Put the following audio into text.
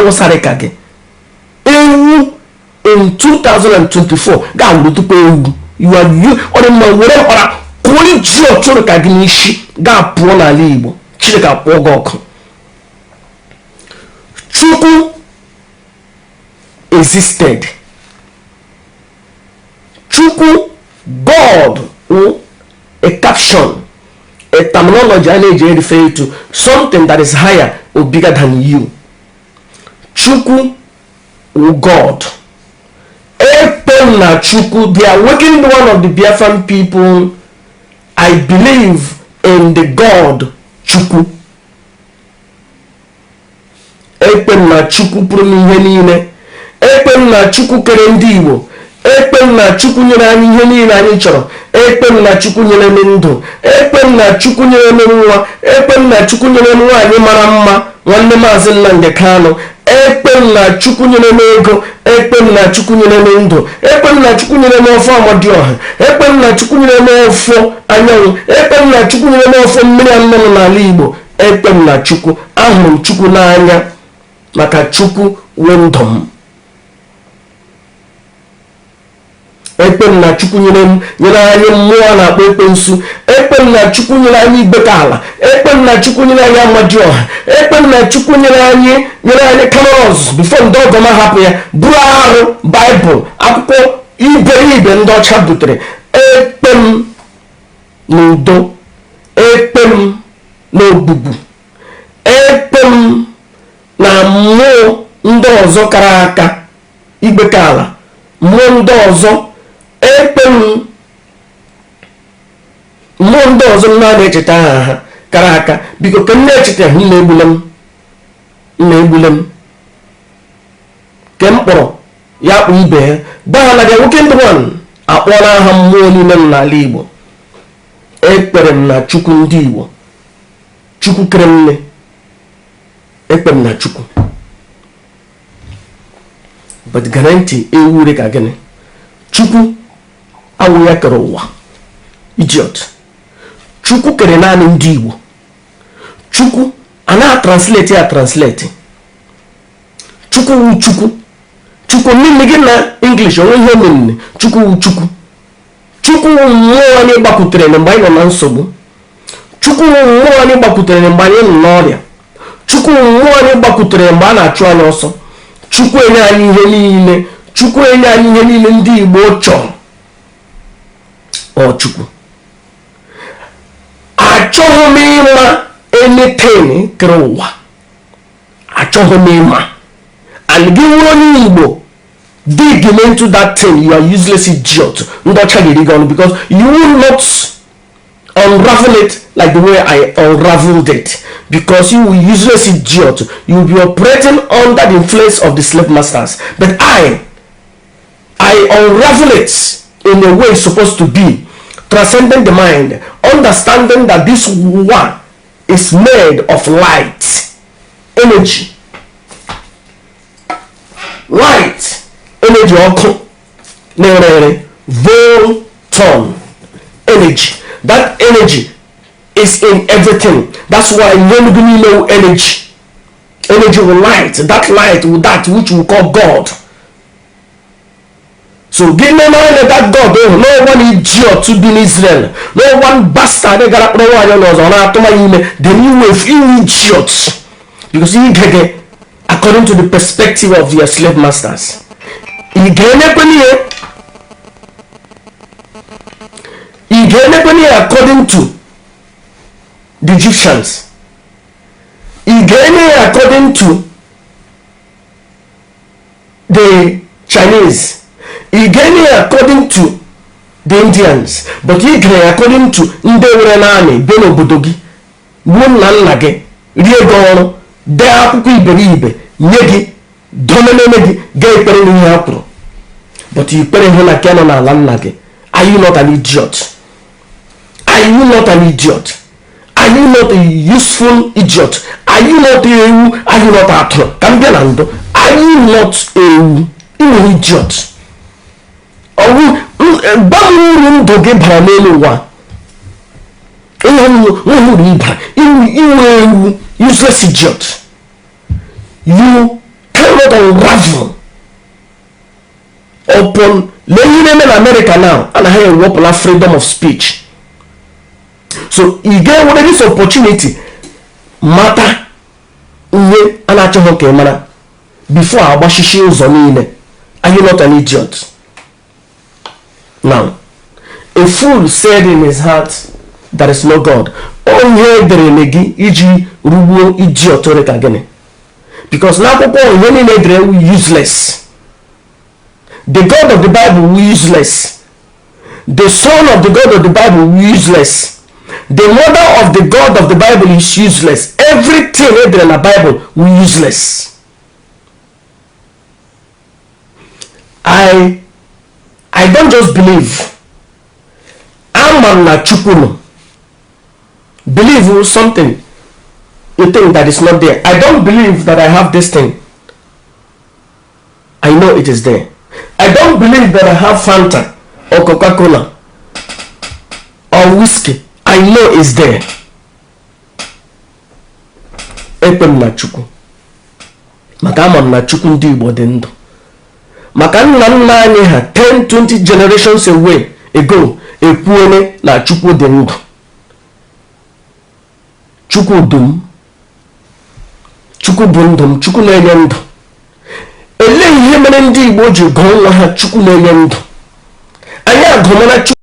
awụsara ka gị ewu in 2024 ga-alụ tupu ewu ọ dị mma were mkpara kụọ iji ọchụrụ ka gị n'isi ga-apụọ n'ala Igbo Chineke apụọ gị ọkụ. Chukwu existed. Chukwu, God, a caption, a terminology I need to refer to something that is higher or bigger than you. Chukwu, God. Ekwerem na Chukwu, the awakening one of the Biafran people, I believe in the God Chukwu. Ekwerem na Chukwu pụrụ ihe niile. Ekwerem na Chukwu kere ndị Igbo. Ekwerem na Chukwu nyere anyị ihe niile anyị chọrọ. Ekwerem na Chukwu nyere m ndụ. Ekwerem na Chukwu nyere m nwa. Ekwerem na Chukwu nyere m nwaanyị mara mma, nwanne Maazị Nnamdi Kanu. Ekwerem na Chukwu nyere m ego. Ekwerem na Chukwu nyere m ndụ. Ekwerem na Chukwu nyere m ọfọ Amadioha. Ekwerem na Chukwu nyere m ọfọ anyanwụ. Ekwerem na Chukwu nyere m ọfọ mmiri anụmanụ n'ala Igbo. Ekwerem na Chukwu, ahụrụ m Chukwu n'anya maka Chukwu wee ndụ m. Ekwerem na Chukwu nyere anyị mmụọ na-akpọ ekwensu. Ekwerem na Chukwu nyere anyị Igbekala. Ekwerem na Chukwu nyere anyị Amadioha. Ekwerem na Chukwu nyere anyị Cameroons before ndị ọgọma hapụ ya bụrụ arụ Baịbụl akwụkwọ iberibe ndị ọcha butere. Ekwerem na udo. Ekwerem na ogbugbu. Ekwerem na mmụọ ndị ọzọ kara aka Igbekala, mmụọ ndị ọzọ. Ekwerem mmụọ ndị ọzọ na-echeta ha kara aka biko ka m na-echeta ha na-egbule m ke m kpọrọ ya kpụ ibe ha gbaa na gị nwoke ndị nwan akpọrọ aha mmụọ niile m n'ala Igbo. Ekwerem na Chukwu ndị Igbo, Chukwu kere nne. Ekwerem na Chukwu but garanti ewure ka gịnị Chukwu awụ ya kere ụwa idiot. Chukwu kere naanị ndị Igbo. Chukwu ana translate ya translate. Chukwu wu Chukwu. Chukwu nne gị na English onwe ihe nne. Chukwu wu Chukwu. Chukwu wu mmụọ anyị gbakwutere mgbe anyị nọ na nsogbu. Chukwu wu mmụọ anyị gbakwutere mgbe anyị nọ n'ọrịa. Chukwu wu mmụọ anyị gbakwutere mgbe a na-achụ anyị ọsọ. Chukwu enye anyị ihe niile. Chukwu enye anyị ihe niile ndị Igbo chọrọ. Ọ Chukwu achọghị m ịma anything kere ụwa. Achọghị m ịma. And gị nwere onye Igbo dig into that thing, you are useless idiot. Ndị ọcha ga-eri gị ọnụ because you will not unravel it like the way I unraveled it, because you will useless idiot. You will be operating under the influence of the slave masters, but I unravel it in a way it's supposed to be, transcending the mind, understanding that this one is made of light, energy, light, energy, volton, energy. That energy is in everything. That's why no energy. Energy will light. That light will that which we call God. So give me mind that God, no one idiot to be in Israel, no one bastard they got no one the new wave, you idiots, because you get according to the perspective of your slave masters. You get according to the Egyptians. You get according to the Chinese. He gave according to the Indians, but he gave according to Ndewenani, Benobodogi, Wunlanage, Riegoro, Deapuki Beribe, Yegi, Domenegi, Gay Perini. But you pay him a canon and landlage. Are you not an idiot? Are you not an idiot? Are you not a useful idiot? Are you not a are you not a Cambianando? Are you not a idiot? Bamu doge baramelu useless idiot. You not unravel upon laying in America now and have a freedom of speech. So you get what this opportunity matter before Abashishi Zonine. Are you not an idiot? Now, a fool said in his heart, there is no God. Because now people are useless. The God of the Bible was useless. The son of the God of the Bible was useless. The mother of the God of the Bible is useless. Everything in the Bible was useless. I don't just believe. I'm not Chiukwu. Believe something you think that is not there. I don't believe that I have this thing. I know it is there. I don't believe that I have Fanta or Coca-Cola or whiskey. I know it's there. Ekwerem na Chiukwu. Maka ama na Chiukwu ndị Igbo dị ndụ. Maka nna nna anyị ha 10-20 generations ago ekwuone na Chiukwu dị ndụ. Chiukwu dum. Chiukwu bụ ndụ m. Chiukwu na-enye ndụ. Ele ihe mere ndị Igbo ji gụọ nwa ha Chiukwu na-enye ndụ. Anyị agụmana Chiukwu